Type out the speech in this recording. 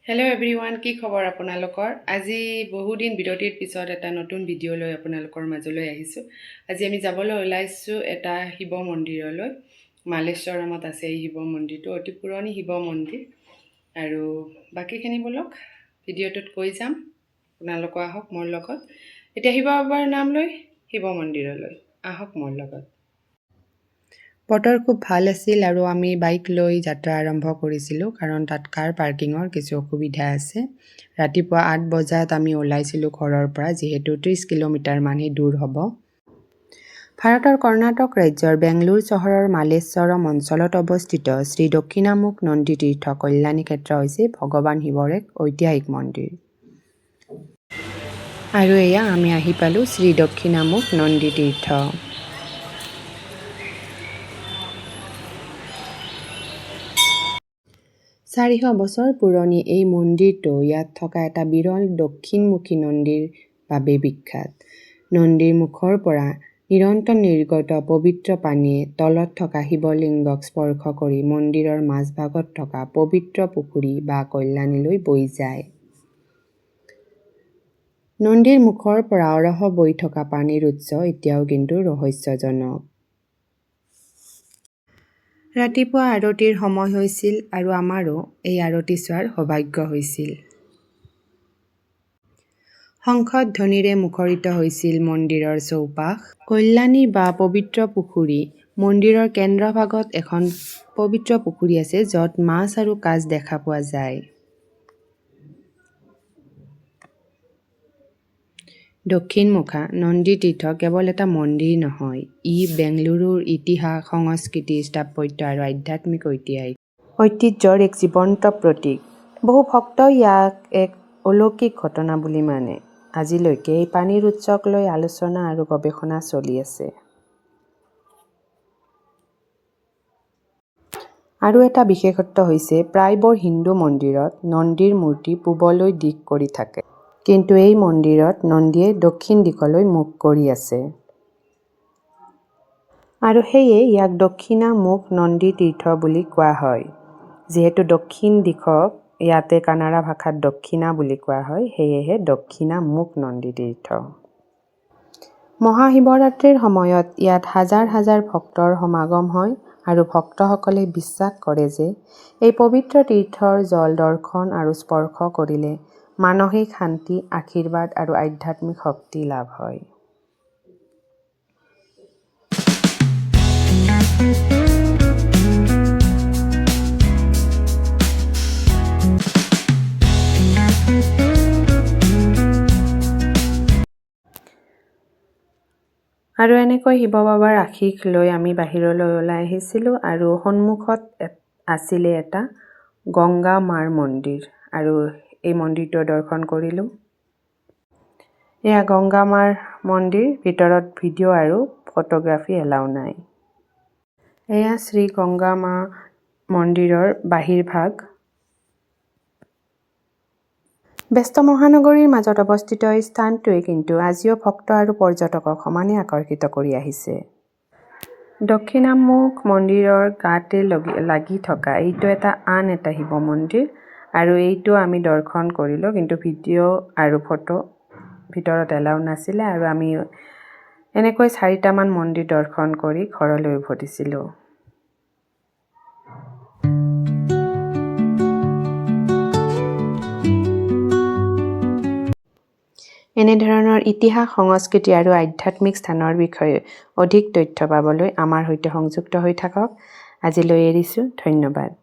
Hello' everyone, কি খবৰ আপোনালোকৰ? আজি বহুদিন বিৰতিৰ পিছত এটা নতুন ভিডিঅ' লৈ আপোনালোকৰ মাজলৈ আহিছোঁ। আজি আমি যাবলৈ ওলাইছোঁ এটা শিৱ মন্দিৰলৈ। মালেশ্বৰমত আছে এই শিৱ মন্দিৰটো, অতি পুৰণি শিৱ মন্দিৰ। আৰু বাকীখিনি বলক ভিডিঅ'টোত কৈ যাম, আপোনালোকো আহক মোৰ লগত। এতিয়া শিৱ বাবাৰ নাম লৈ শিৱ মন্দিৰলৈ আহক মোৰ লগত। বতৰ খুব ভাল আছিল আৰু আমি বাইক লৈ যাত্ৰা আৰম্ভ কৰিছিলোঁ, কাৰণ তাত কাৰ পাৰ্কিঙৰ কিছু অসুবিধা আছে। ৰাতিপুৱা 8 বজাত আমি ওলাইছিলোঁ ঘৰৰ পৰা, যিহেতু 30 কিলোমিটাৰমানহে দূৰ হ'ব। ভাৰতৰ কৰ্ণাটক ৰাজ্যৰ বেংগলোৰ চহৰৰ মালেশ্বৰম অঞ্চলত অৱস্থিত শ্ৰী দক্ষিণামুখ নন্দী তীৰ্থ কল্যাণী ক্ষেত্ৰ হৈছে ভগৱান শিৱৰ এক ঐতিহাসিক মন্দিৰ। আৰু এয়া আমি আহি পালোঁ শ্ৰী দক্ষিণামুখ নন্দী তীৰ্থ। চাৰিশ বছৰ পুৰণি এই মন্দিৰটো ইয়াত থকা এটা বিৰল দক্ষিণমুখী নন্দীৰ বাবে বিখ্যাত। নন্দীৰ মুখৰ পৰা নিৰন্তৰ নিৰ্গত পবিত্ৰ পানীয়ে তলত থকা শিৱলিংগক স্পৰ্শ কৰি মন্দিৰৰ মাজভাগত থকা পবিত্ৰ পুখুৰী বা কল্যাণীলৈ বৈ যায়। নন্দীৰ মুখৰ পৰা অৰহ বৈ থকা পানীৰ উৎস এতিয়াও কিন্তু ৰহস্যজনক। ৰাতিপুৱা আৰতিৰ সময় হৈছিল আৰু আমাৰো এই আৰতি চোৱাৰ সৌভাগ্য হৈছিল। শংখত ধ্বনিৰে মুখৰিত হৈছিল মন্দিৰৰ চৌপাশ। কল্যাণী বা পবিত্ৰ পুখুৰী। মন্দিৰৰ কেন্দ্ৰভাগত এখন পবিত্ৰ পুখুৰী আছে, য'ত মাছ আৰু কাছ দেখা পোৱা যায়। দক্ষিণমুখা নন্দী তীৰ্থ কেৱল এটা মন্দিৰ নহয়, ই বেংগলুৰুৰ ইতিহাস, সংস্কৃতি, স্থাপত্য আৰু আধ্যাত্মিক ঐতিহ্যৰ এক জীৱন্ত প্ৰতীক। বহু ভক্তই ইয়াক এক অলৌকিক ঘটনা বুলি মানে। আজিলৈকে এই পানীৰ উৎসক লৈ আলোচনা আৰু গৱেষণা চলি আছে। আৰু এটা বিশেষত্ব হৈছে প্ৰায়বোৰ হিন্দু মন্দিৰত নন্দীৰ মূৰ্তি পূবলৈ দিশ কৰি থাকে, কিন্তু এই মন্দিৰত নন্দীয়ে দক্ষিণ দিশলৈ মুখ কৰি আছে। আৰু সেয়ে ইয়াক দক্ষিণামুখ নন্দী তীৰ্থ বুলি কোৱা হয়। যিহেতু দক্ষিণ দিশক ইয়াতে কানাড়া ভাষাত দক্ষিণা বুলি কোৱা হয়, সেয়েহে দক্ষিণামুখ নন্দী তীৰ্থ। মহাশিৱৰাত্ৰিৰ সময়ত ইয়াত হাজাৰ হাজাৰ ভক্তৰ সমাগম হয় আৰু ভক্তসকলে বিশ্বাস কৰে যে এই পবিত্ৰ তীৰ্থৰ জল দৰ্শন আৰু স্পৰ্শ কৰিলে মানসিক শান্তি, আশীৰ্বাদ আৰু আধ্যাত্মিক শক্তি লাভ হয়। আৰু এনেকৈ শিৱ বাবাৰ আশীষ লৈ আমি বাহিৰলৈ ওলাই আহিছিলোঁ আৰু সন্মুখত আছিলে এটা গংগা মাৰ মন্দিৰ, আৰু এই মন্দিৰটো দৰ্শন কৰিলোঁ। এয়া গংগা মাৰ মন্দিৰ, ভিতৰত ভিডিঅ' আৰু ফটোগ্ৰাফী এলাও নাই। এয়া শ্ৰী গংগা মা মন্দিৰৰ বাহিৰ ভাগ। ব্যস্ত মহানগৰীৰ মাজত অৱস্থিত এই স্থানটোৱে কিন্তু আজিও ভক্ত আৰু পৰ্যটকক সমানে আকৰ্ষিত কৰি আহিছে। দক্ষিণামুখ মন্দিৰৰ গাতে লাগি থকা এইটো আন এটা শিৱ মন্দিৰ, আৰু এইটো আমি দৰ্শন কৰিলোঁ, কিন্তু ভিডিঅ' আৰু ফটো ভিতৰত এলাও নাছিলে। আৰু আমি এনেকৈ 4টামান মন্দিৰ দৰ্শন কৰি ঘৰলৈ উভতিছিলোঁ। এনেধৰণৰ ইতিহাস, সংস্কৃতি আৰু আধ্যাত্মিক স্থানৰ বিষয়ে অধিক তথ্য পাবলৈ আমাৰ সৈতে সংযুক্ত হৈ থাকক। আজিলৈ এৰিছোঁ, ধন্যবাদ।